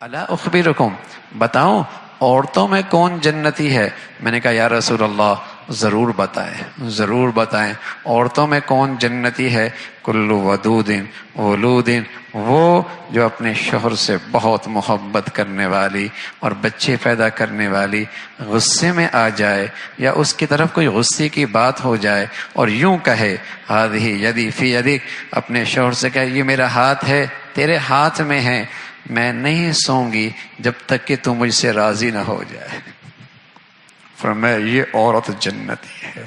الا اخبرکم، بتاؤں عورتوں میں کون جنتی ہے؟ میں نے کہا یا رسول اللہ ضرور بتائیں، ضرور بتائیں، عورتوں میں کون جنتی ہے؟ کل ودود ولود، وہ جو اپنے شوہر سے بہت محبت کرنے والی اور بچے پیدا کرنے والی، غصے میں آ جائے یا اس کی طرف کوئی غصے کی بات ہو جائے اور یوں کہے ہذہ یدی فی یدک، اپنے شوہر سے کہے یہ میرا ہاتھ ہے تیرے ہاتھ میں ہے، میں نہیں سوں گی جب تک کہ تو مجھ سے راضی نہ ہو جائے۔ فرمایا یہ عورت جنتی ہے،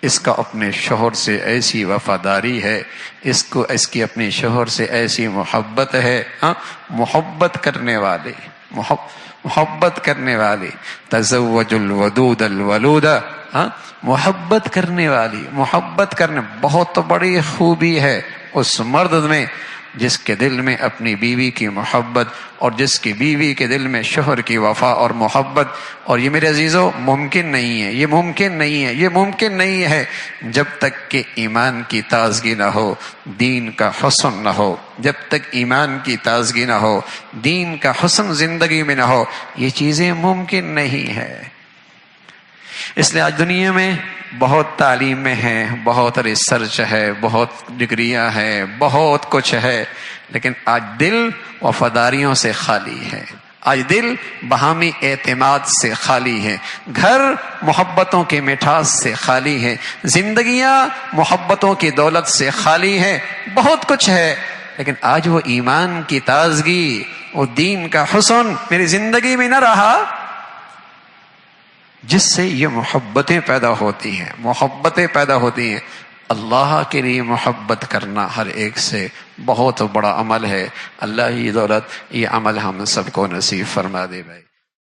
اس کا اپنے شوہر سے ایسی وفاداری ہے، اس کی اپنے شوہر سے ایسی محبت ہے، محبت کرنے والی، محبت کرنے والی، تزوج الودود الولود، محبت کرنے والی، محبت کرنے، بہت بڑی خوبی ہے اس مرد میں جس کے دل میں اپنی بیوی کی محبت اور جس کی بیوی کے دل میں شوہر کی وفا اور محبت۔ اور یہ میرے عزیزو ممکن نہیں ہے، یہ ممکن نہیں ہے، یہ ممکن نہیں ہے جب تک کہ ایمان کی تازگی نہ ہو، دین کا حسن نہ ہو، جب تک ایمان کی تازگی نہ ہو، دین کا حسن زندگی میں نہ ہو، یہ چیزیں ممکن نہیں ہے۔ اس لیے آج دنیا میں بہت تعلیمیں ہیں، بہت ریسرچ ہے، بہت ڈگریاں ہیں، بہت کچھ ہے، لیکن آج دل وفاداریوں سے خالی ہے، آج دل باہمی اعتماد سے خالی ہے، گھر محبتوں کی مٹھاس سے خالی ہے، زندگیاں محبتوں کی دولت سے خالی ہے، بہت کچھ ہے، لیکن آج وہ ایمان کی تازگی، وہ دین کا حسن میری زندگی میں نہ رہا جس سے یہ محبتیں پیدا ہوتی ہیں، محبتیں پیدا ہوتی ہیں۔ اللہ کے لیے محبت کرنا ہر ایک سے بہت بڑا عمل ہے۔ اللہ ہی دولت یہ عمل ہم سب کو نصیب فرما دے بھائی۔